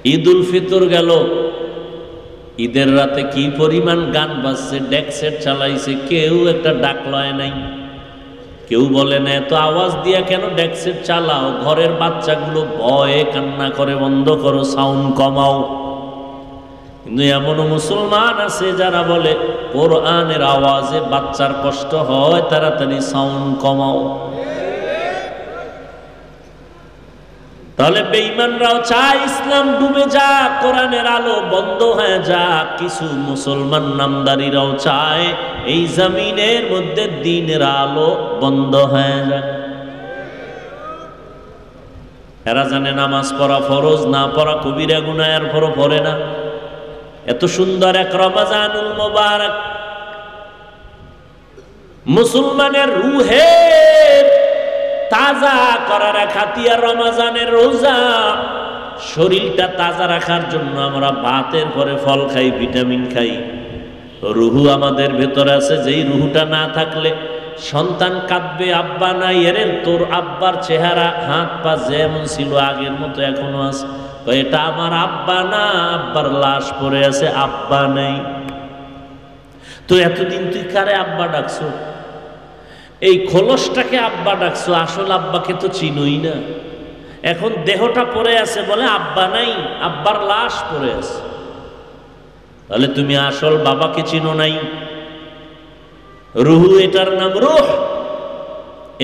ঈদুল ফিতর গেল, ঈদের রাতে কি পরিমাণ গান বাজছে, ডেক সেট চালাইছে, কেউ একটা ডাক লয় নাই। কেউ বলে না এত আওয়াজ দিয়া কেন ডেক সেট চালাও, ঘরের বাচ্চাগুলো ভয়ে কান্না করে, বন্ধ করো, সাউন্ড কমাও। কিন্তু এমনও মুসলমান আছে যারা বলে কোরআনের আওয়াজে বাচ্চার কষ্ট হয়, তাড়াতাড়ি সাউন্ড কমাও। তাহলে বেঈমানরাও চায় ইসলাম ডুবে যাক, কোরআনের আলো বন্ধ হয়ে যাক। কিছু মুসলমান নামদারিরাও চায় এই জমিনের মধ্যে দ্বীনের আলো বন্ধ হয়ে যাক। এরা জানে নামাজ পড়া ফরজ, না পড়া কবিরা গুনাহ, এরপরও পড়ে না। এত সুন্দর এক রমজানুল মুবারক, মুসলমানের রুহের তাজা করার খাতিয়া রমজানের রোজা। শরীরটা তাজা রাখার জন্য আমরা ভাতের পরে ফল খাই, ভিটামিন খাই। রুহু আমাদের ভেতরে আছে, যেই রুহুটা না থাকলে সন্তান কাঁদবে, আব্বা নাই। এর তোর আব্বার চেহারা, হাত পা যেমন ছিল আগের মতো এখনো আছে। এটা আমার আব্বা না, আব্বার লাশ পড়ে আছে, আব্বা নেই। তো এতদিন তুই কারে আব্বা ডাকছো? এই খোলসটাকে আব্বা ডাকছো, আসল আব্বাকে তো চিনোই না। এখন দেহটা পড়ে আছে বলে আব্বা নাই, আব্বার লাশ পড়ে আছে। তাহলে তুমি আসল বাবাকে চিনো নাই। রুহু, এটার নাম রূহ,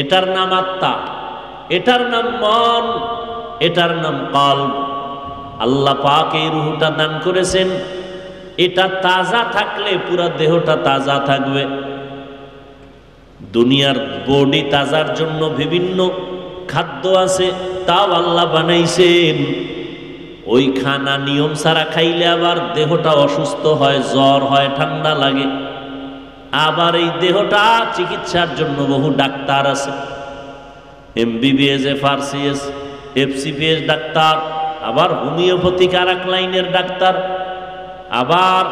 এটার নাম আত্মা, এটার নাম মন, এটার নাম কলব। আল্লাহ পাক এই রুহুটা দান করেছেন। এটা তাজা থাকলে পুরা দেহটা তাজা থাকবে। দুনিয়ার বডি তাজার জন্য বিভিন্ন খাদ্য আছে, তাও আল্লাহ বানাইছেন। ওই খানা নিয়ম ছাড়া খাইলে আবার দেহটা অসুস্থ হয়, জ্বর হয়, ঠান্ডা লাগে। আবার এই দেহটা চিকিৎসার জন্য বহু ডাক্তার আছে, MBBS, FRCS, FCPS ডাক্তার, আবার হোমিওপ্যাথিক আর এক লাইনের ডাক্তার, আবার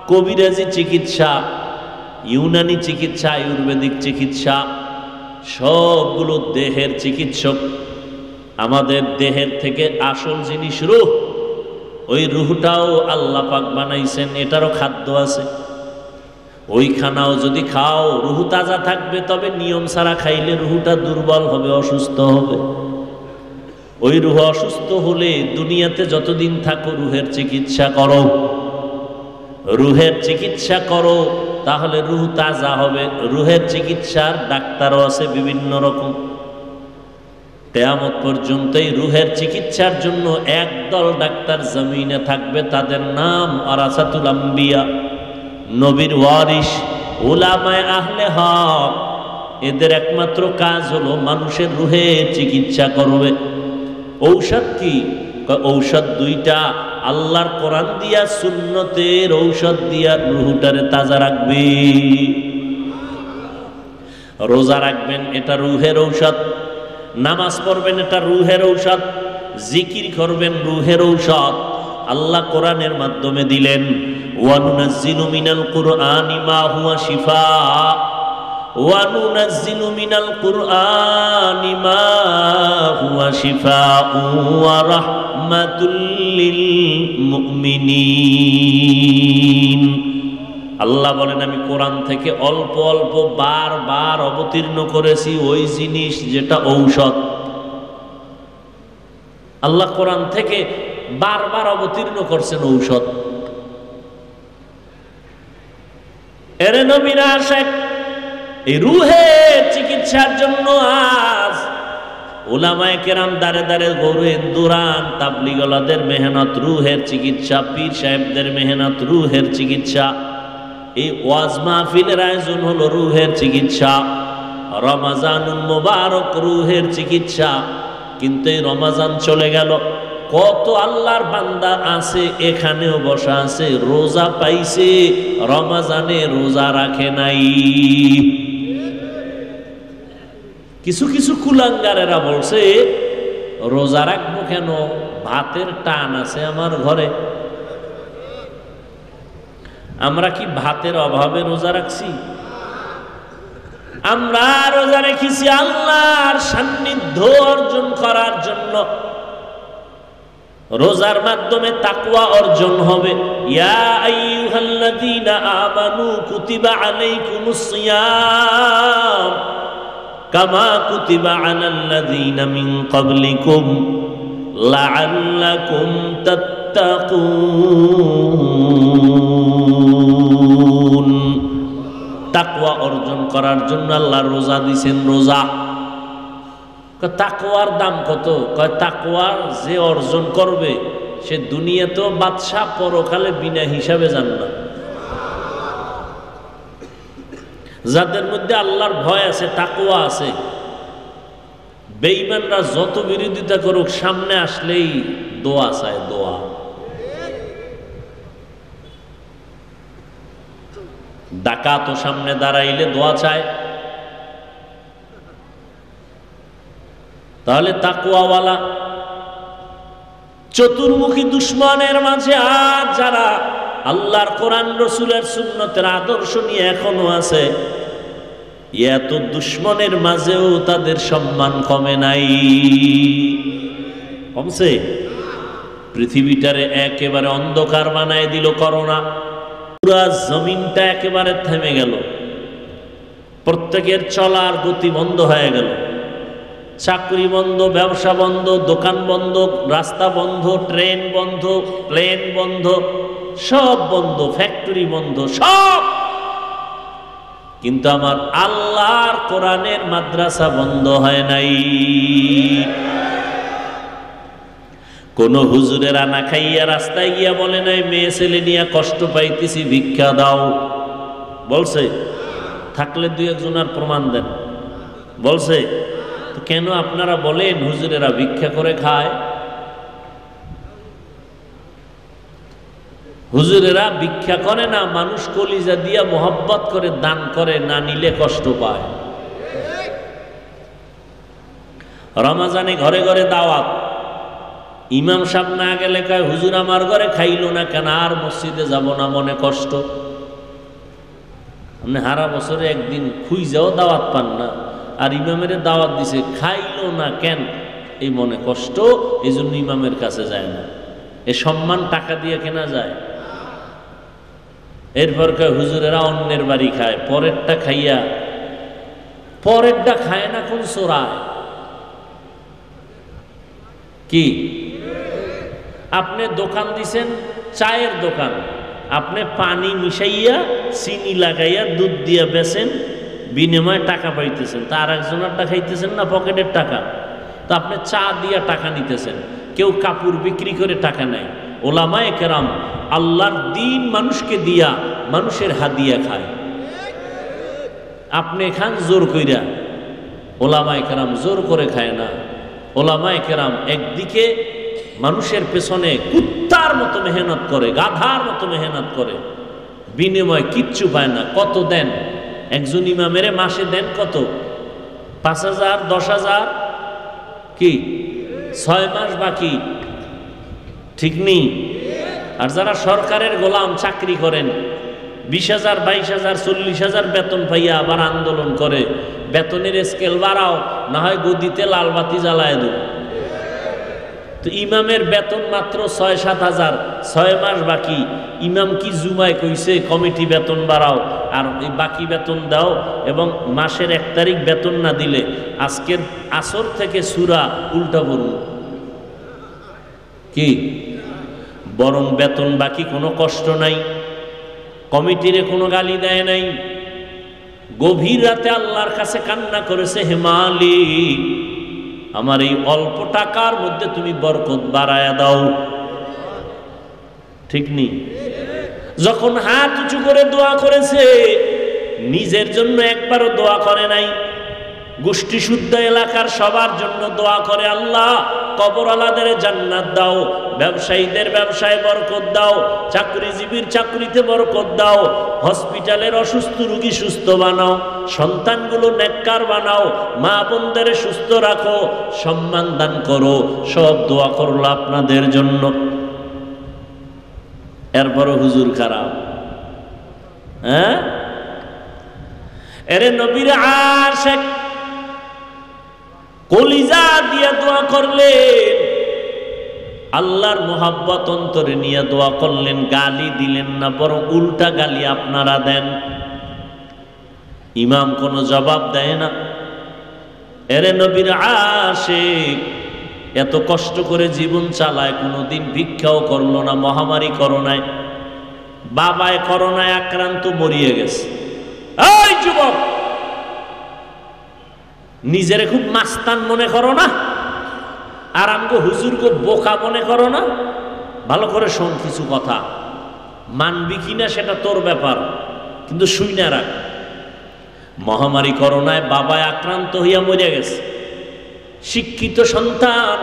কবিরাজি চিকিৎসা, ইউনানি চিকিৎসা, আয়ুর্বেদিক চিকিৎসা, সবগুলো দেহের চিকিৎসক। আমাদের দেহের থেকে আসল জিনিস রূহ, ওই রূহটাও আল্লাহ পাক বানাইছেন, এটারও খাদ্য আছে। ওই খানাও যদি খাও রূহ তাজা থাকবে, তবে নিয়ম ছাড়া খাইলে রূহটা দুর্বল হবে, অসুস্থ হবে। ওই রূহ অসুস্থ হলে দুনিয়াতে যতদিন থাকো রূহের চিকিৎসা করো, রূহের চিকিৎসা করো, তাহলে রূহ তাজা হবে। রূহের চিকিৎসার ডাক্তারও আছে বিভিন্ন রকম। কিয়ামত পর্যন্ত এই রূহের চিকিৎসার জন্য একদল ডাক্তার জমিনে থাকবে, তাদের নাম ওয়ারাসাতুল আম্বিয়া, নবীর ওয়ারিস, উলামায়ে আহলে হক। এদের একমাত্র কাজ হলো মানুষের রূহের চিকিৎসা করবে। ঔষধ কি? ঔষধ দুইটা, আল্লাহর কোরআন দিয়া, সুন্নতের ঔষধ দিয়া রূহটারে তাজা রাখবে। রোজা রাখবেন, এটা রূহের ঔষধ। নামাজ পড়বেন, এটা রূহের ঔষধ। জিকির করবেন, রূহের ঔষধ। আল্লাহ কোরআনের মাধ্যমে দিলেন, ওয়ানুনাজ্জিলু মিনাল কুরআনি মা হুয়া শিফা, ওয়ানুনাজ্জিলু মিনাল কুরআনি মা হুয়া শিফাউ ওয়া রাহমাতুল লিল মুমিনিন। আল্লাহ বলেন, আমি কোরআন থেকে অল্প অল্প বারবার অবতীর্ণ করেছি ওই জিনিস যেটা ঔষধ। আল্লাহ কোরআন থেকে বারবার অবতীর্ণ করছেন ঔষধ। এরে নবীরা আসেন, এই রূহের চিকিৎসার জন্য আজ উলামায়ে কেরাম দারে দারে ঘোরেন, দৌড়ান। তাবলীগওয়ালাদের মেহনত রূহের চিকিৎসা, পীর সাহেবদের মেহনত রূহের চিকিৎসা। এই ওয়াজ মাহফিলের আয়োজন হলো রূহের চিকিৎসা। রমজানুল মুবারক রূহের চিকিৎসা। কিন্তু এই রমজান চলে গেল, কত আল্লাহর বান্দা আছে এখানেও বসা আছে, রোজা পাইছে, রমজানে রোজা রাখে নাই। কিছু কিছু কুলাঙ্গারেরা বলছে, রোজা রাখবো কেন, ভাতের টান আছে আমার ঘরে। আমরা কি ভাতের অভাবে রোজা রাখছি? আমরা রোজা রেখেছি আল্লাহর সান্নিধ্য অর্জন করার জন্য। রোজার মাধ্যমে তাকওয়া অর্জন হবে। ইয়া আইয়ুহাল্লাযীনা আমানু কুতিবা আলাইকুমুস সিয়াম কামা কুতিবা আলাল্লাযীনা মিন ক্বাবলিকুম লাআল্লাকুম তাত্তাকুন। তাকওয়া অর্জন করার জন্য আল্লাহ রোজা দিয়েছেন। রোজা তাকওয়ার দাম কত? কয় তাকওয়ার যে অর্জন করবে সে দুনিয়াতেও বাদশা, পরকালে বিনা হিসাবে জান্নাত। যাদের মধ্যে আল্লাহর ভয় আছে, তাকওয়া আছে, বেঈমানরা যত বিরোধিতা করুক সামনে আসলেই দোয়া চায়, দোয়া। ডাকাত সামনে দাঁড়াইলে দোয়া চায়। তাহলে তাকওয়াওয়ালা চতুর্মুখী দুশ্মনের মাঝে আজ যারা আল্লাহর কোরআন রসুলের সুন্নতের আদর্শ নিয়ে এখনো আছে, এত দুশ্মনের মাঝেও তাদের সম্মান কমে নাই। কমছে? পৃথিবীটারে একেবারে অন্ধকার বানায় দিল করোনা। পুরা জমিনটা একেবারে থেমে গেল, প্রত্যেকের চলার গতি বন্ধ হয়ে গেল। চাকরি বন্ধ, ব্যবসা বন্ধ, দোকান বন্ধ, রাস্তা বন্ধ, ট্রেন বন্ধ, প্লেন বন্ধ, সব বন্ধ, ফ্যাক্টরি বন্ধ, সব। কিন্তু আমার আল্লাহর কোরআনের মাদ্রাসা বন্ধ হয় নাই। কোন হুজুরের আনা খাইয়া রাস্তায় গিয়া বলে নাই মেয়ে ছেলে নিয়ে কষ্ট পাইতেছি ভিক্ষা দাও, বলছে? থাকলে দুই একজনের প্রমাণ দেন। বলছে? তো কেন আপনারা বলেন হুজুরেরা ভিক্ষা করে খায়? হুজুরেরা ভিক্ষা করে না, মানুষ কলিজা দিয়া মোহাব্বত করে দান করে, না নিলে কষ্ট পায়। রমাজানে ঘরে ঘরে দাওয়াত, ইমাম সাহেব না গেলে কয় হুজুর আমার ঘরে খাইলো না কেন, আর মসজিদে যাব না, মনে কষ্ট। আপনি হারা বছরে একদিন খুঁজেও দাওয়াত পান না, আর ইমামের দাওয়াত দিছে, খাইলো না কেন, এই মনে কষ্ট, এই জন্য ইমামের কাছে যায় না। এ সম্মান টাকা দিয়ে কেনা যায়? এরপর কয় হুজুরেরা অন্যের বাড়ি খায়, পরেরটা খাইয়া, পরেরটা খায় না কোন চোরায়? কি আপনি দোকান দিছেন, চায়ের দোকান, আপনি পানি মিশাইয়া চিনি লাগাইয়া দুধ দিয়া বেচেন, বিনিময়ে টাকা পাইতেছেন। তা আর একজনেরটা খাইতেছেন না, পকেটের টাকা। তো আপনি চা দিয়া টাকা নিতেছেন, কেউ কাপড় বিক্রি করে টাকা নেয়। ওলামায়ে কেরাম আল্লাহর দ্বীন মানুষকে দিয়া মানুষের হাদিয়া খায়। আপনি খান জোর কইরা, ওলামায়ে কেরাম জোর করে খায় না। ওলামায়ে কেরাম একদিকে মানুষের পেছনে কুত্তার মতো মেহনত করে, গাধার মতো মেহনত করে, বিনিময় কিচ্ছু পায় না। কত দেন? একজন ইমামের মাসে দেন কত? 5,000, 10,000, কি 6 মাস বাকি, ঠিক নেই? আর যারা সরকারের গোলাম চাকরি করেন, 20,000, 22,000, 40,000 বেতন পাইয়া আবার আন্দোলন করে, বেতনের স্কেল বাড়াও, না হয় গদিতে লাল বাতি জ্বালায় দেব। তো ইমামের বেতন মাত্র 6-7 হাজার, 6 মাস বাকি। ইমাম কি জুমায় কইছে কমিটি বেতন বাড়াও আর এই বাকি বেতন দাও, এবং মাসের 1 তারিখ বেতন না দিলে আজকের আসর থেকে সূরা উল্টা পড়ব? কি বরং বেতন বাকি, কোনো কষ্ট নাই, কমিটিরে কোনো গালি দেয় নাই। গভীর রাতে আল্লাহর কাছে কান্না করেছে, হে মালিক, আমার এই অল্প টাকার মধ্যে তুমি বরকত বাড়ায়া দাও। ঠিক নেই? যখন হাত উঁচু করে দোয়া করেছে, নিজের জন্য একবারও দোয়া করে নাই, গোষ্ঠী শুদ্ধ এলাকার সবার জন্য দোয়া করে, আল্লাহ কবরওয়ালাদের জান্নাত দাও, ব্যবসায়ীদের ব্যবসায় বরকত দাও, চাকরিজীবীর চাকরিতে বরকত দাও, হসপিটালের অসুস্থ রোগী সুস্থ বানাও, সন্তানগুলো নেককার বানাও, মা বোনদের সুস্থ রাখো, সম্মান দান করো। সব দোয়া করলো আপনাদের জন্য। এরপরও হুজুর খারাপ। হ্যাঁ, এরে নবীর আশিক কলিজা দিয়া দোয়া করলেন, আল্লাহর মোহাব্বত অন্তরে নিয়ে দোয়া করলেন, গালি দিলেন না, বরং উল্টা গালি আপনারা দেন। ইমাম কোনো জবাব দেয় না। এরে নবীর আশিক, এত কষ্ট করে জীবন চালায়, কোনোদিন ভিক্ষাও করলো না, মহামারী করোনায়, বাবায় করোনায় আক্রান্ত মরিয়ে গেছে। এই যুবক, নিজেরে খুব মাস্তান মনে করো না, আর আমগো হুজুরকে বোকা মনে করো না। ভালো করে শোন কিছু কথা, মানবি কিনা সেটা তোর ব্যাপার, কিন্তু শুই না রাখ। মহামারী করোনায় বাবায় আক্রান্ত হইয়া মরে গেছে। শিক্ষিত সন্তান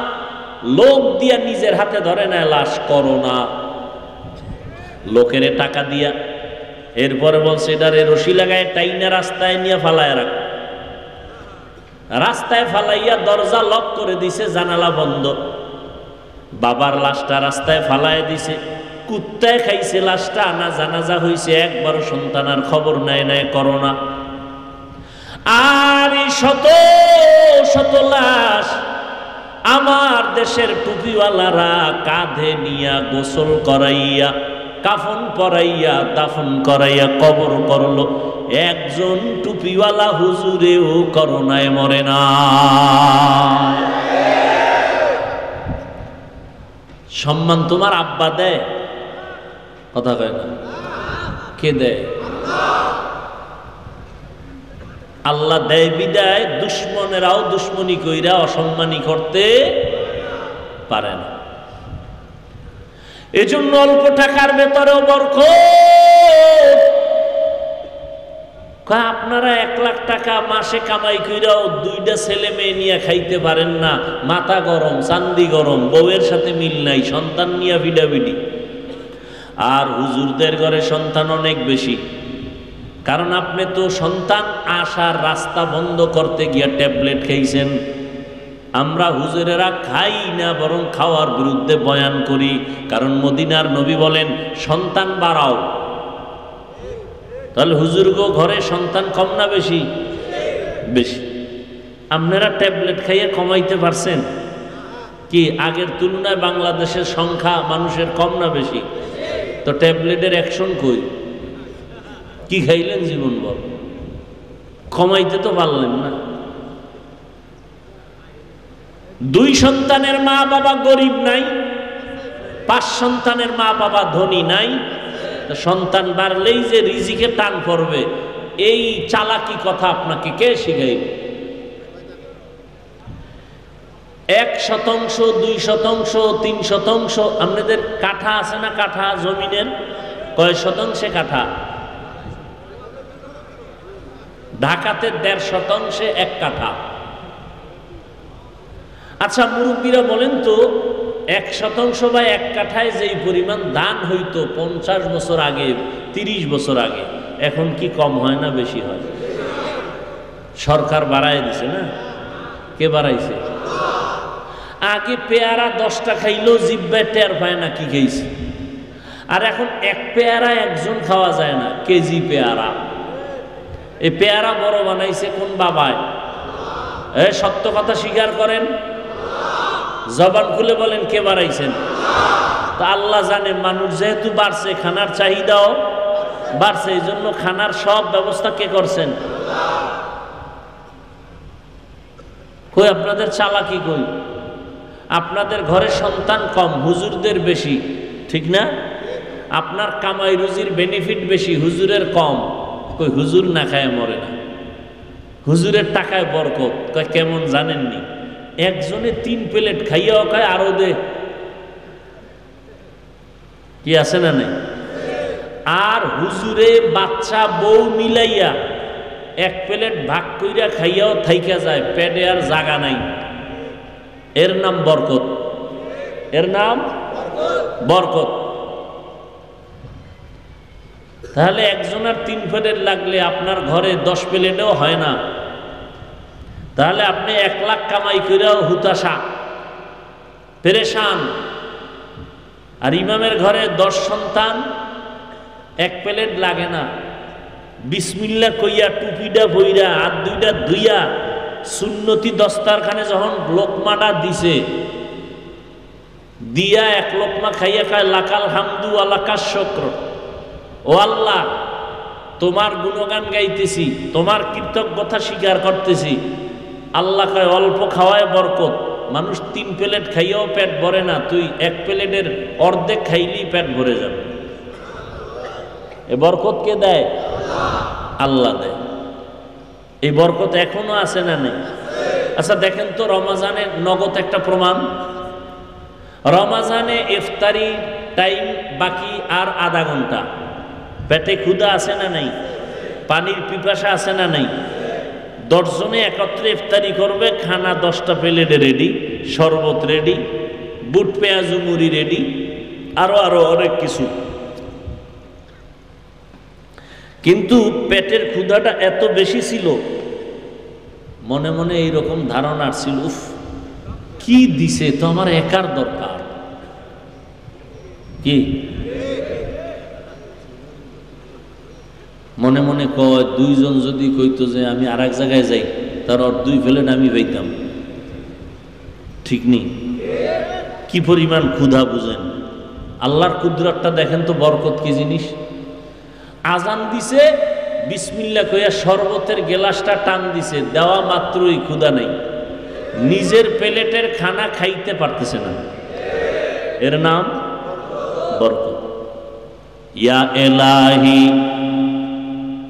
লোক দিয়া নিজের হাতে ধরে নেয় লাশ, করোনা, লোকেরে টাকা দিয়া, এরপরে বলছে এটারে রশি লাগায় টাইনা রাস্তায় নিয়ে ফালায় রাখ। রাস্তায় ফালাইয়া দরজা লক করে দিছে, জানালা বন্ধ। বাবার লাশটা রাস্তায় ফালায় দিছে, কুত্তায় খাইছে লাশটা, না জানাজা হইছে, একবারও সন্তান আর খবর নেয় নাই করোনা। আর শত শত লাশ আমার দেশের টুপিওয়ালারা কাঁধে নিয়া গোসল করাইয়া, কাফন পরাইয়া, দাফন করাইয়া কবর করলো। একজন টুপিওয়ালা হুজুরেও করোনায় মরে না। সম্মান তোমার আব্বা দেয়? কথা কয় না। কে দেয়? আল্লাহ দেয় বিদায় দুশ্মনেরাও দুশ্মনী কইরা অসম্মানী করতে পারে না। এজন্য অল্প টাকার ভেতরেও বরকত। আপনারা 1 লাখ টাকা মাসে কামাই কইরাও 2টা ছেলে মেয়ে নিয়ে খাইতে পারেন না, মাথা গরম, চান্দি গরম, বউয়ের সাথে মিল নাই, সন্তান নিয়ে ভিডাভিডি। আর হুজুরদের ঘরে সন্তান অনেক বেশি, কারণ আপনি তো সন্তান আসার রাস্তা বন্ধ করতে গিয়া ট্যাবলেট খাইছেন। আমরা হুজুরেরা খাই না, বরং খাওয়ার বিরুদ্ধে বয়ান করি, কারণ মদিনার নবী বলেন সন্তান বাড়াও। তাহলে হুজুরগো ঘরে সন্তান কম না বেশি? বেশি। আপনারা ট্যাবলেট খাইয়ে কমাইতে পারছেন কি? আগের তুলনায় বাংলাদেশের সংখ্যা মানুষের কম না বেশি? তো ট্যাবলেটের অ্যাকশন কই? কি খাইলেন জীবন বল? কমাইতে তো পারলেন না। 2 সন্তানের মা বাবা গরিব নাই, 5 সন্তানের মা বাবা ধনী নাই। সন্তান বাড়লেই যে রিজিকে টান পড়বে, এই চালাকি কথা আপনাকে কে শিখাইবে? 1%, 2%, 3%। আপনাদের কাঠা আছে না? কাঠা জমিনের কয় শতাংশে কাঠা? ঢাকাতে 1.5% 1 কাঠা। আচ্ছা মুরব্বীরা বলেন তো, 1% বা 1 কাঠায় যেই পরিমাণ দান হইতো 50 বছর আগে, 30 বছর আগে, এখন কি কম হয় না বেশি হয়? সরকার বাড়ায় দিছে না? কে বাড়াইছে? আগে পেয়ারা 10টা খাইলেও জিব্বায় টের পায় না কি খাইছে, আর এখন 1 পেয়ারা একজন খাওয়া যায় না, কেজি পেয়ারা। এই পেয়ারা বড় বানাইছে কোন বাবায়? সত্য কথা স্বীকার করেন, জবান খুলে বলেন কে বাড়াইছেন? তো আল্লাহ জানে, মানুষ যেহেতু বাড়ছে, খানার চাহিদাও বাড়ছে, এই জন্য খানার সব ব্যবস্থা কে করছেন? কই আপনাদের চালাকি কই? আপনাদের ঘরে সন্তান কম, হুজুরদের বেশি, ঠিক না? আপনার কামাই রুজির বেনিফিট বেশি, হুজুরের কম। কই হুজুর না খায় মরে না, হুজুরের টাকায় বরকত। কয় কেমন জানেননি? একজনে 3 প্লেট খাইয়াও কয় আরো দে। কি আছে না নাই? আর হুজুরে বাচ্চা বউ মিলাইয়া 1 প্লেট ভাগ কইরা খাইয়াও থাইকা যায়, পেটে আর জায়গা নাই। এর নাম বরকত, এর নাম বরকত। তাহলে একজনের 3 প্লেট লাগলে আপনার ঘরে 10 প্লেটেও হয় না। তাহলে আপনি 1 লাখ কামাই করেও হুতাশা, পেরেশান। আর ইমামের ঘরে 10 সন্তান, 1 প্লেট লাগে না, বিসমিল্লাহ কইয়া টুপিটা বইরা হাত 2টা ধুইয়া সুন্নতি দস্তারখানে যখন লোকমাটা দিছে, দিয়া এক লোকমা খাইয়া খায় লাকাল হামদু ওয়া লাকাশ শুকর, ও আল্লাহ তোমার গুণগান গাইতেছি, তোমার কৃতজ্ঞতা স্বীকার করতেছি। আল্লাহ কয় অল্প খাওয়ায় বরকত, মানুষ 3 প্লেট খাইয়াও পেট ভরে না, তুই 1 প্লেটের অর্ধেক খাইলেই পেট ভরে যাবে। এ বরকত কে দেয়? আল্লাহ দেয়। এই বরকত এখনো আছে না নেই? আচ্ছা দেখেন তো, রমজানের নগদ একটা প্রমাণ, রমজানে ইফতারি টাইম বাকি আর আধা ঘন্টা, পেটে ক্ষুধা আছে না নাই? পানির পিপাসা আছে না নাই? 10 জনে একত্রে ইফতারি করবে, খানা 10টা প্লেটে রেডি, শরবত রেডি, বুট পেঁয়াজু মুড়ি রেডি, আরো অনেক কিছু। কিন্তু পেটের ক্ষুধাটা এত বেশি ছিল, মনে মনে এইরকম ধারণা ছিল, উফ কি দিছে তো আমার একার দরকার। কি মনে মনে কয়, 2 জন যদি কইতো যে আমি আর এক জায়গায় যাই, তার 2 প্লেট আমি পাইতাম, ঠিক নেই? কি পরিমাণ ক্ষুধা বুঝেন। আল্লাহর কুদরতটা দেখেন তো, বরকত কি জিনিস। আজান দিছে, বিসমিল্লাহ কইয়া শরবতের গ্লাসটা টান দিছে, দেওয়া মাত্রই ক্ষুধা নেই, নিজের প্লেটের খানা খাইতে পারতেছে না, এর নাম বরকত। ইয়া ইলাহি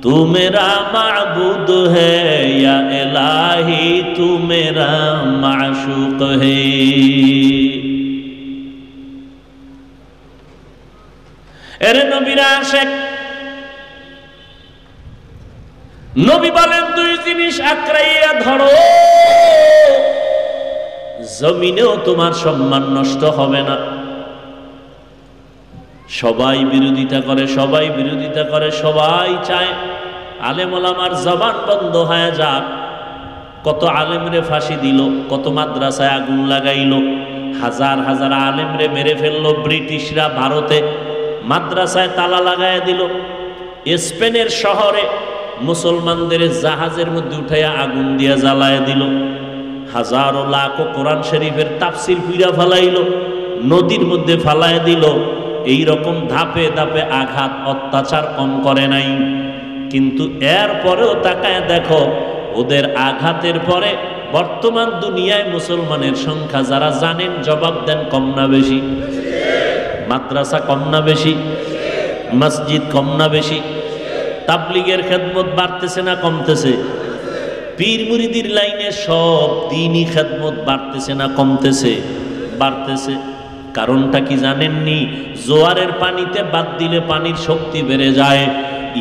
तू मेरा माबूद है, या इलाही तू मेरा माशूक है। এরে নবীর আশিক, নবী বলেন 2 জিনিস আঁকড়াইয়া ধরো, জমিনেও তোমার সম্মান নষ্ট হবে না। সবাই বিরোধিতা করে, সবাই বিরোধিতা করে, সবাই চায় আলেম ওলামার জবান বন্ধ হয়ে যাক। কত আলেমরে ফাঁসি দিল, কত মাদ্রাসায় আগুন লাগাইল, হাজার হাজার আলেমরে মেরে ফেললো ব্রিটিশরা। ভারতে মাদ্রাসায় তালা লাগাইয়া দিল। স্পেনের শহরে মুসলমানদের জাহাজের মধ্যে উঠাইয়া আগুন দিয়া জ্বালায় দিল। হাজারো লাখো কোরআন শরীফের তাফসির পুইরা ফালাইল, নদীর মধ্যে ফালায় দিল। এই রকম ধাপে ধাপে আঘাত অত্যাচার কম করে নাই। কিন্তু এর পরেও তাকায় দেখো, ওদের আঘাতের পরে বর্তমান দুনিয়ায় মুসলমানের সংখ্যা যারা জানেন জবাব দেন কম না বেশি? মাদ্রাসা কম না বেশি? মসজিদ কম না বেশি? তাবলীগের খেদমত বাড়তেছে না কমতেছে? পীর মুরিদির লাইনে সব দ্বীনি খেদমত বাড়তেছে না কমতেছে? বাড়তেছে। কারণটা কি জানেননি? জোয়ারের পানিতে বাদ দিলে পানির শক্তি বেড়ে যায়,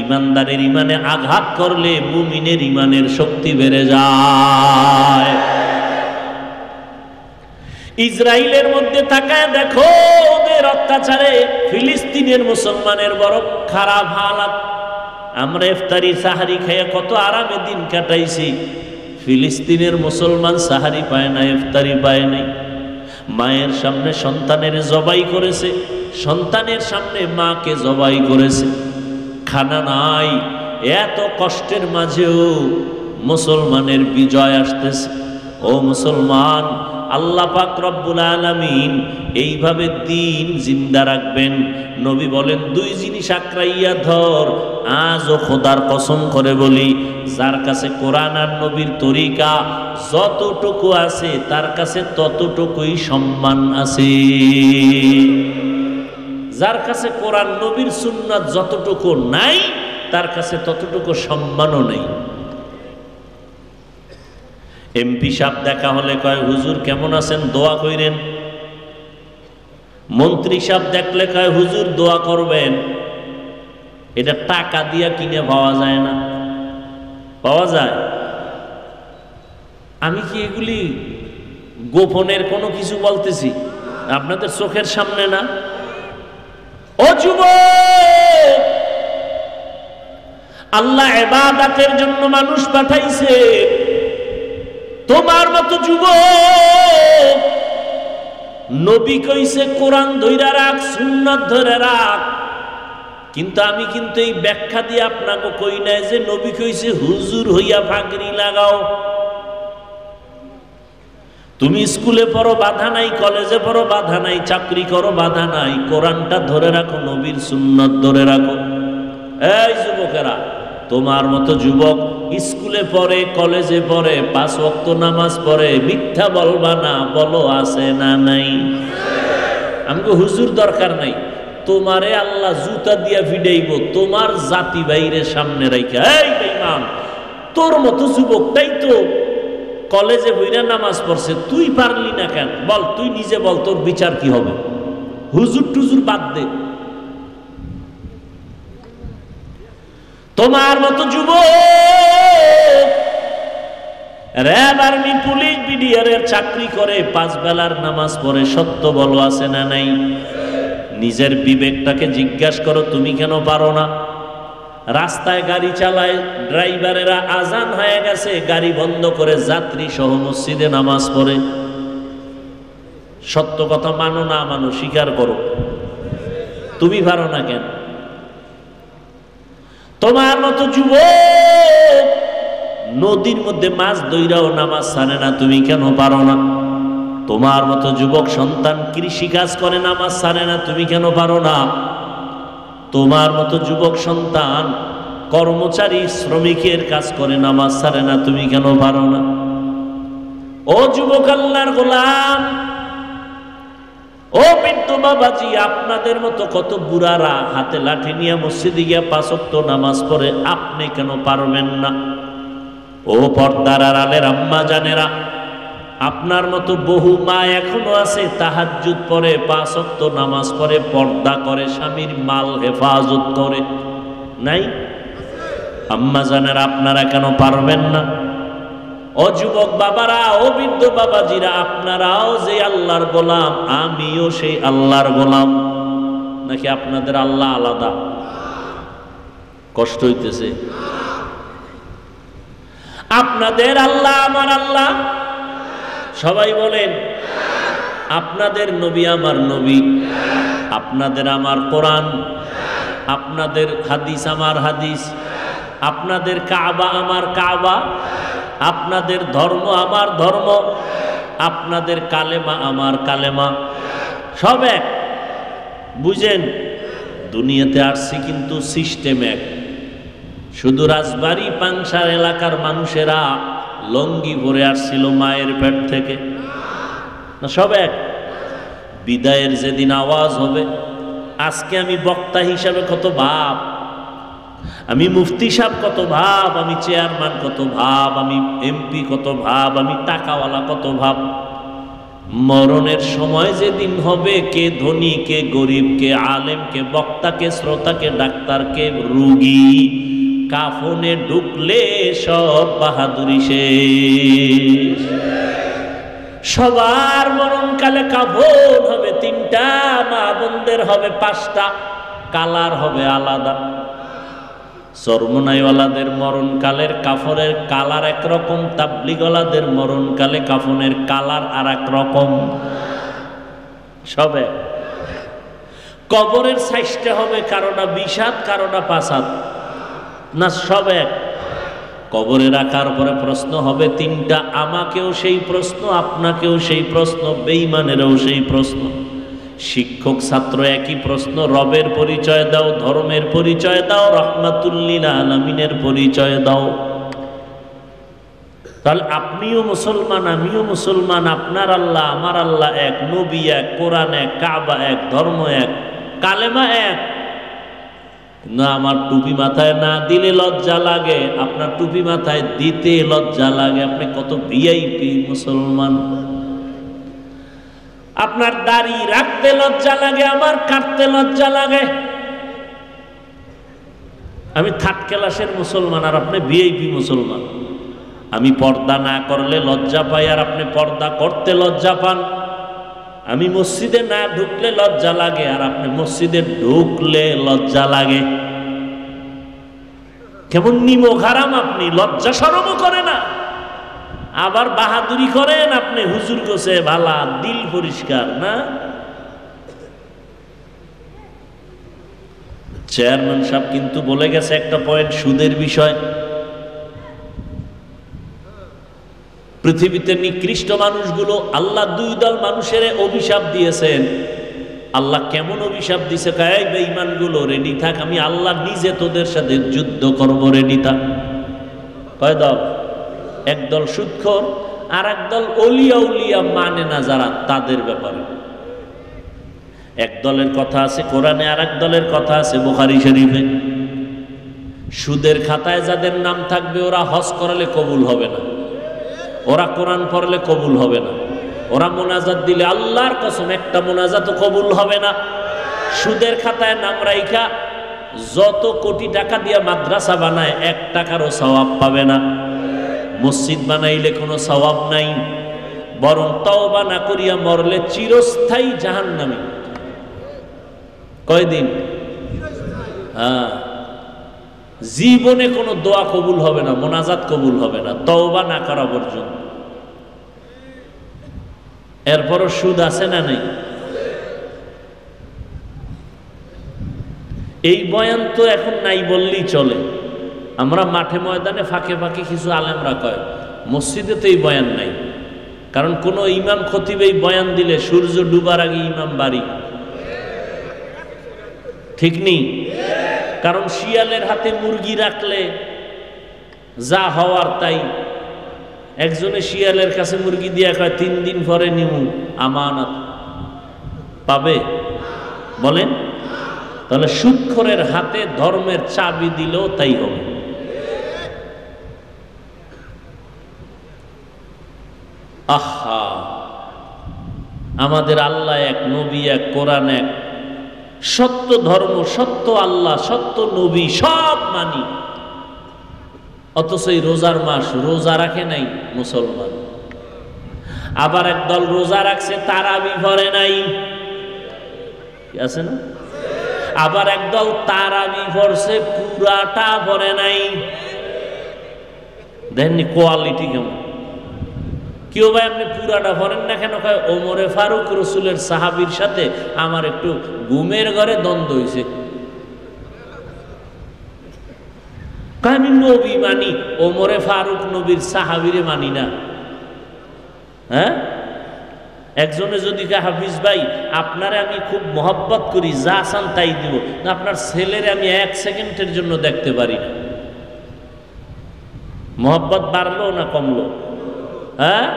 ইমানদারের ইমানে আঘাত করলে মুমিনের ইমানের শক্তি বেড়ে যায়। ইসরায়েলের মধ্যে তাকায় দেখো, ওদের অত্যাচারে ফিলিস্তিনের মুসলমানের বড় খারাপ হালাত। আমরা ইফতারি সাহারি খেয়ে কত আরামে দিন কাটাইছি, ফিলিস্তিনের মুসলমান সাহারি পায় না, ইফতারি পায় নাই। মায়ের সামনে সন্তানের জবাই করেছে, সন্তানের সামনে মাকে জবাই করেছে, খানা নাই। এত কষ্টের মাঝেও মুসলমানের বিজয় আসতেছে। ও মুসলমান, আল্লাহ পাক রব্বুল আলামিন এইভাবে দিন জিন্দা রাখবেন। নবী বলেন 2 জিনিস আঁকড়াইয়া ধর। আজও খোদার কসম করে বলি, যার কাছে কোরআন আর নবীর তরিকা যতটুকু আছে তার কাছে ততটুকুই সম্মান আছে। যার কাছে কোরআন নবীর সুন্নাত যতটুকু নাই তার কাছে ততটুকু সম্মানও নেই। এমপি সাহেব দেখা হলে কয়, হুজুর কেমন আছেন, দোয়া কইরেন। মন্ত্রী সাহেব দেখলে কয়, হুজুর দোয়া করবেন। এটা টাকা দিয়া কিনে পাওয়া যায় না? পাওয়া যায়? আমি কি এগুলি গোপনের কোনো কিছু বলতেছি? আপনাদের চোখের সামনে না? ও যুবক, আল্লাহ ইবাদতের জন্য মানুষ পাঠাইছে। তোমার মতো যুবক, নবী কইছে কোরআন ধইরা রাখ, সুন্নাত ধরে রাখ। কিন্তু আমি কিন্তু এই ব্যাখ্যা দিয়ে আপনাকে কই নাই যে নবী কইছে হুজুর হইয়া পাগড়ি লাগাও। তুমি স্কুলে পড়ো বাধা নাই, কলেজে পড়ো বাধা নাই, চাকরি করো বাধা নাই, কোরআনটা ধরে রাখো, নবীর সুন্নাত ধরে রাখো। এই যুবকেরা, তোমার মতো যুবক স্কুলে পড়ে, কলেজে পড়ে, 5 ওয়াক্ত নামাজ পড়ে, মিথ্যা বলবা না, বলো আছে না নাই? আমাকে হুজুর দরকার নাই, তোমারে আল্লাহ জুতা দিয়া ফিডাইব তোমার জাতি বাইরে সামনে রাইখা। এই বেঈমান, তোর মতো যুবকটাই তো কলেজে বইরা নামাজ পড়ছে, তুই পারলি না কেন? বল, তুই নিজে বল, তোর বিচার কি হবে? হুজুর টুজুর বাদ দে। তোমার মতো যুবক র্যাব, আর্মি, পুলিশ, বিডিআর এর চাকরি করে, 5 বেলার নামাজ পড়ে, সত্য বলো আছে না নাই? নিজের বিবেকটাকে জিজ্ঞাসা করো, তুমি কেন পারো না? রাস্তায় গাড়ি চালায়, ড্রাইভারেরা আজান হয়ে গেছে গাড়ি বন্ধ করে যাত্রী সহ মসজিদে নামাজ পড়ে। সত্য কথা মানো না মানো, স্বীকার করো, তুমি পারো না কেন? তোমার মতো যুবক নদীর মধ্যে মাছ ধইরাও নামাজ ছাড়ে না, তুমি কেন পারো না? তোমার মতো যুবক সন্তান কৃষি কাজ করে, নামাজ ছাড়ে না, তুমি কেন পারো না? তোমার মতো যুবক সন্তান কর্মচারী শ্রমিকের কাজ করে, নামাজ ছাড়ে না, তুমি কেন পারো না? ও যুবক আল্লাহর গোলাম, ও বৃদ্ধ বাবাজি, আপনাদের মতো কত বুড়ারা হাতে লাঠি নিয়ে মসজিদে গিয়ে 5 ওয়াক্ত নামাজ পড়ে, আপনি কেন পারবেন না? ও পর্দার আড়ালের আম্মা জানেরা, আপনার মতো বহু মা এখনো আছে তাহাজ্জুদ পড়ে, 5 ওয়াক্ত নামাজ পড়ে, পর্দা করে, স্বামীর মাল হেফাজত করে, নাই? আম্মা জানেরা, আপনারা কেন পারবেন না? ও যুবক বাবারা, ও বৃদ্ধ বাবাজিরা, আপনারাও যে আল্লাহর গোলাম, আমিও সেই আল্লাহর গোলাম। নাকি আপনাদের আল্লাহ আলাদা? কষ্ট হইতেছে? আপনাদের আল্লাহ আমার আল্লাহ, সবাই বলেন। আপনাদের নবী আমার নবী, আপনাদের আমার কোরআন, আপনাদের হাদিস আমার হাদিস, আপনাদের কাবা আমার কাবা, আপনাদের ধর্ম আমার ধর্ম, আপনাদের কালেমা আমার কালেমা, সব এক। বুঝেন, দুনিয়াতে আসছি কিন্তু সিস্টেম এক। শুধু রাজবাড়ি পাংশার এলাকার মানুষেরা লঙ্গি পরে আসছিল মায়ের পেট থেকে, না সব এক? বিদায়ের যেদিন আওয়াজ হবে, আজকে আমি বক্তা হিসাবে কত ভাব, আমি মুফতি সাহেব কত ভাব, আমি চেয়ারম্যান কত ভাব, আমি এমপি কত ভাব, আমি টাকাওয়ালা কত ভাব। মরণের সময় যেদিন হবে, কে ধনী, কে গরিব, কে আলেম, কে বক্তা, কে শ্রোতা, কে ডাক্তার, কে রুগী, কাফনে ঢুকলে সব বাহাদুরি শেষ। সবার মরণকালে কাফন হবে 3টা, মা বোনদের হবে 5টা, কালার হবে আলাদা। চরমনাইওয়ালাদের মরণকালের কাফনের কালার একরকম, তাবলিগওয়ালাদের মরণকালে কাফনের কালার আর এক রকম, সবে। কবরের সাইজটা হবে কারোটা 20 হাত, কারোটা 5 হাত, না সব এক। কবরে রাখার পরে প্রশ্ন হবে 3টা, আমাকেও সেই প্রশ্ন, আপনাকেও সেই প্রশ্ন, বেঈমানেরও সেই প্রশ্ন। শিক্ষক ছাত্র একই প্রশ্ন, রবের পরিচয় দাও, ধর্মের পরিচয় দাও, রহমাতুল্লিল আলামিনের পরিচয় দাও। তাহলে আপনিও মুসলমান, আমিও মুসলমান, আপনার আল্লাহ আমার আল্লাহ এক, নবী এক, কোরআন এক, কাবা এক, ধর্ম এক, কালেমা এক। না, আমার টুপি মাথায় না দিলে লজ্জা লাগে, আপনার টুপি মাথায় দিতে লজ্জা লাগে। আপনি কত ভিআইপি মুসলমান। আপনার দাড়ি রাখতে লজ্জা লাগে, আমার কাটতে লজ্জা লাগে। আমি 3rd ক্লাসের মুসলমান আর আপনি ভিআইপি মুসলমান। আমি পর্দা না করলে লজ্জা পাই আর আপনি পর্দা করতে লজ্জা পান। আমি মসজিদে না ঢুকলে লজ্জা লাগে আর আপনি মসজিদে ঢুকলে লজ্জা লাগে। কেমন নিমক হারাম আপনি, লজ্জা শরমও করে না, আবার বাহাদুরি করেন আপনি। হুজুর গোছে ভালা, দিল পরিষ্কার না। চেয়ারম্যান সাহেব কিন্তু বলে গেছে একটা পয়েন্ট, সুদের বিষয়। পৃথিবীতে নিকৃষ্ট মানুষগুলো আল্লাহ দুই দল মানুষের অভিশাপ দিয়েছেন। আল্লাহ কেমন অভিশাপ দিছে? এই বেঈমানগুলো রেডি থাক, আমি আল্লাহ নিজে তোদের সাথে যুদ্ধ করব, রেডি থাক। কয় দল? একদল সুদখোর, আর একদল ওলিয়া উলিয়া মানে না যারা, তাদের ব্যাপারে। এক দলের কথা আছে কোরআনে, আর এক দলের কথা আছে বুখারী শরীফে। সুদের খাতায় যাদের নাম থাকবে ওরা হজ করালে কবুল হবে না, ওরা কোরআন পড়লে কবুল হবে না, ওরা মোনাজাত দিলে আল্লাহর কসম একটা মোনাজাতও কবুল হবে না। সুদের খাতায় নাম রাইখা যত কোটি টাকা দিয়ে মাদ্রাসা বানায় 1 টাকারও সওয়াব পাবে না। মসজিদ বানাইলে কোনো সওয়াব নাই, বরং তওবা না করিয়া মরলে চিরস্থায়ী জাহান্নামী। কয়দিন? হ্যাঁ, জীবনে কোনো দোয়া কবুল হবে না, মোনাজাত কবুল হবে না তওবা না করা পর্যন্ত। এরপরও সুদ আছে না নেই? এই বয়ান তো এখন নাই বললেই চলে। আমরা মাঠে ময়দানে ফাঁকে ফাঁকে কিছু আলেমরা কয়, মসজিদে তো এই বয়ান নাই। কারণ কোনো ইমাম খতিব এই বয়ান দিলে সূর্য ডুবার আগে ইমাম বাড়ি, ঠিক নেই? কারণ শিয়ালের হাতে মুরগি রাখলে যা হওয়ার তাই। একজনে শিয়ালের কাছে মুরগি দিয়া কয় 3 দিন পরে নিমু, আমানত পাবে? বলেন। তাহলে সুদখোরের হাতে ধর্মের চাবি দিলেও তাই হবে। আহা, আমাদের আল্লাহ এক, নবী এক, কোরআন এক, সত্য ধর্ম, সত্য আল্লাহ, সত্য নবী সব মানি। অথচ এই রোজার মাস রোজা রাখে নাই মুসলমান। আবার একদল রোজা রাখছে তারাবি পড়ে নাই, আছে না? আবার একদল তারাবি পড়ছে পুরাটা পড়ে নাই। দেখেননি কোয়ালিটি কেমন? কেউ ভাই আপনি পুরাটা পড়েন না কেন? কয় ওমরে ফারুক রসুলের সাহাবীর সাথে আমার একটু ঘুমের ঘরে দ্বন্দ্ব হয়েছে। আমি নবী মানি, ওমরে ফারুক নবীর সাহাবীরে মানি না। হ্যাঁ, একজনে যদি হাফিজ ভাই আপনারে আমি খুব মহব্বত করি, যা চান তাই দিব, আপনার ছেলেরে আমি 1 সেকেন্ডের জন্য দেখতে পারি না। মহব্বত বাড়লো না কমলো? হ্যাঁ,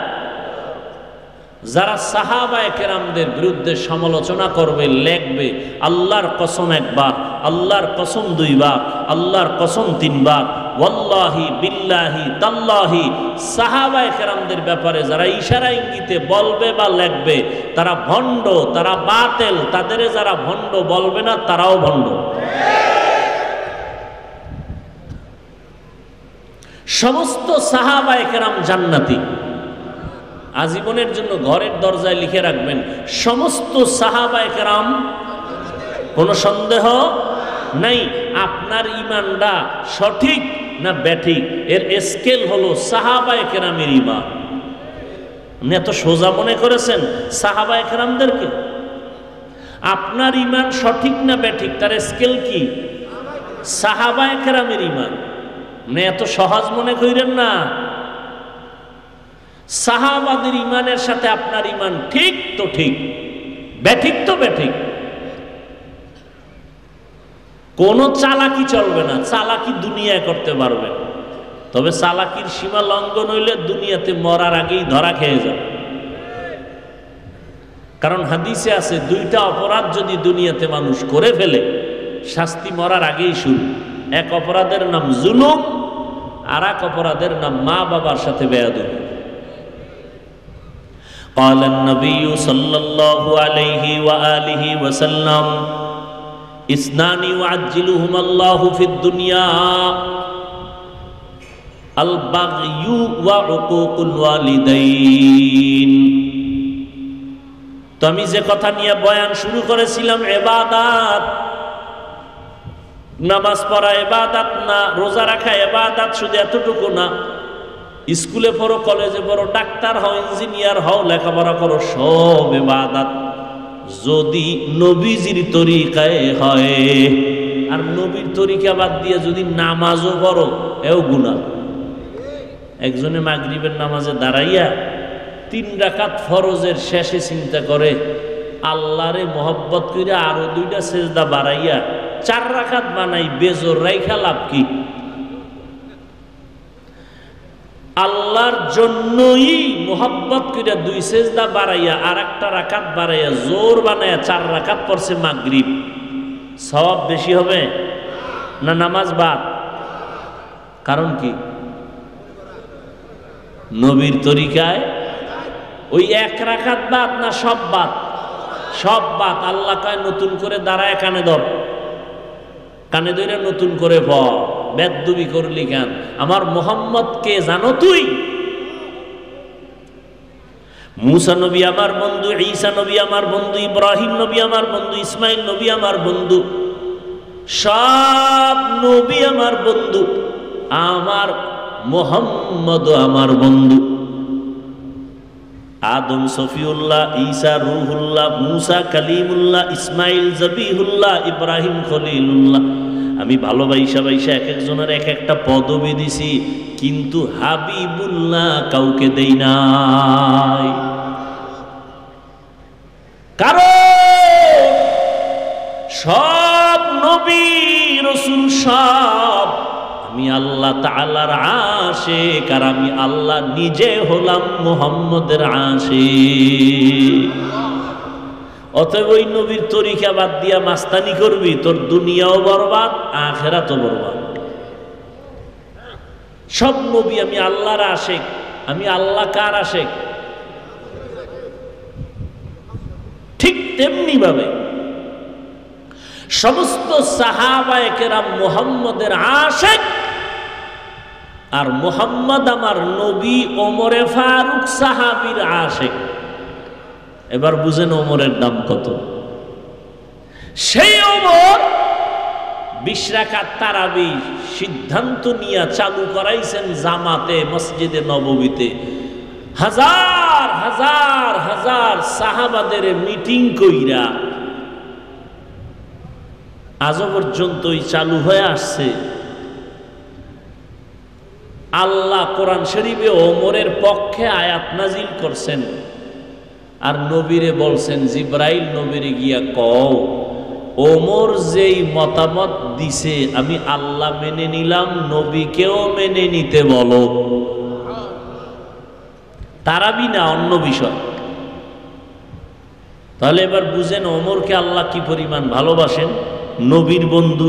যারা সাহাবায়ে কেরামদের বিরুদ্ধে সমালোচনা করবে, লেখবে, আল্লাহর কসম 1 বার, আল্লাহর কসম 2 বার, আল্লাহর কসম 3 বার, ওয়াল্লাহি বিল্লাহি তাল্লাহি, সাহাবায়ে কেরামদের ব্যাপারে যারা ইশারা ইঙ্গিতে বলবে বা লেখবে তারা ভণ্ড, তারা বাতিল। তাদের যারা ভণ্ড বলবে না তারাও ভণ্ড। সমস্ত সাহাবায়ে কেরাম জান্নাতি। আজীবনের জন্য ঘরের দরজায় লিখে রাখবেন, সমস্ত সাহাবায়ে কেরাম, কোনো সন্দেহ নাই। আপনার ইমানটা সঠিক না ব্যাঠিক, এর স্কেল হলো সাহাবায়ে কেরামের ইমান। আপনি এত সোজা মনে করেছেন সাহাবায়ে কেরামদেরকে? আপনার ইমান সঠিক না ব্যাঠিক, তার স্কেল কি? সাহাবায়ে কেরামের ইমান। আপনি এত সহজ মনে করেন না। সাহাবাদের ইমানের সাথে আপনার ইমান ঠিক তো ঠিক, ব্যাঠিক তো ব্যাঠিক। কোনো চালাকি চলবে না, চালাকি দুনিয়ায় করতে পারবেন, তবে চালাকির সীমা লঙ্ঘন হইলে দুনিয়াতে মরার আগেই ধরা খেয়ে যাবে। কারণ হাদিসে আছে 2টা অপরাধ যদি দুনিয়াতে মানুষ করে ফেলে শাস্তি মরার আগেই শুরু। এক অপরাধের নাম জুলুম, আর এক অপরাধের নাম মা বাবার সাথে বেয়াদবি। قال النبي صلى الله عليه وآله وسلم اثنان يعجلهما الله في الدنيا البغي وعقوق الوالدين। তো আমি যে কথা নিয়ে বয়ান শুরু করেছিলাম, ইবাদত, নামাজ পড়া ইবাদত না, রোজা রাখা ইবাদত, শুধু এতটুকু না। স্কুলে পড়ো, কলেজে পড়ো, ডাক্তার হও, ইঞ্জিনিয়ার হও, লেখাপড়া করো, সব ইবাদত যদি নবীজির তরিকায় হয়। আর নবীর তরিকা বাদ দিয়ে যদি নামাজও পড়ো, এও গুনাহ। একজনে মাগরিবের নামাজে দাঁড়াইয়া 3 রাকাত ফরজের শেষে চিন্তা করে আল্লাহরে মহব্বত কইরা আরো 2টা সেজদা বাড়াইয়া 4 রাকাত বানাই, বেজোর রাইখা লাভ কি? আল্লাহর জন্যই মোহাব্বত কইরা 2 সেজদা বাড়াইয়া আর 1টা রাকাত বাড়াইয়া জোর বানাইয়া 4 রাকাত পড়ছে মাগরিব, সওয়াব বেশি হবে না নামাজ বাদ? কারণ কি? নবীর তরিকায় ওই 1 রাকাত বাদ না সব বাদ? সব বাদ। আল্লাহ কয় নতুন করে দাঁড়ায় কানে ধর, কানে ধরে নতুন করে পড়। বেদবি করলি কেন? আমার মোহাম্মদ কে জানো তুই? মুসা নবী আমার বন্ধু, ঈসা নবী আমার বন্ধু, ইব্রাহিম নবী আমার বন্ধু, ইসমাইল নবী আমার বন্ধু, সব নবী আমার বন্ধু, আমার মোহাম্মদ আমার বন্ধু। আদম সফিউল্লাহ, ঈসা রুহুল্লাহ, মুসা কালিমুল্লাহ, ইসমাইল জবিহুল্লাহ, ইব্রাহিম খলিলুল্লাহ। আমি ভালোবাসা বাইসা এক একজনের এক একটা পদবি দিছি, কিন্তু হাবিবুল্লাহ কাউকে দেই নাই। কারণ সব নবী রাসূল সব আমি আল্লাহ তাআলার আশিক, আর আমি আল্লাহ নিজে হলাম মুহাম্মদের আশিক। অতএব ওই নবীর তরিকা বাদ দিয়া মাস্তানি করবি, তোর দুনিয়াও বরবাদ, আখিরাতও বরবাদ। সব নবী আমি আল্লাহর আশিক, আমি আল্লাহ কার আশিক? ঠিক তেমনি ভাবে সমস্ত সাহাবায়ে কেরাম মুহাম্মদের আশিক, আর মুহাম্মদ আমার নবী ওমরে ফারুক সাহাবীর আশিক। এবার বুঝেন ওমরের দাম কত। সেই ওমর 20 রাকাত তারাবি সিদ্ধান্ত নিয়ে চালু করাইছেন জামাতে মসজিদে নববীতে। হাজার হাজার হাজার সাহাবাদের মিটিং কইরা আজও পর্যন্তই চালু হয়ে আসছে। আল্লাহ কোরআন শরীফে ওমরের পক্ষে আয়াত নাজিল করছেন, আর নবীরে বলছেন জিব্রাইল নবীরে গিয়া কও ওমর যেই মতামত দিছে আমি আল্লাহ মেনে নিলাম, নবীকেও মেনে নিতে বলো। তারাবি না, অন্য বিষয়। তাহলে এবার বুঝেন ওমরকে আল্লাহ কি পরিমাণ ভালোবাসেন, নবীর বন্ধু।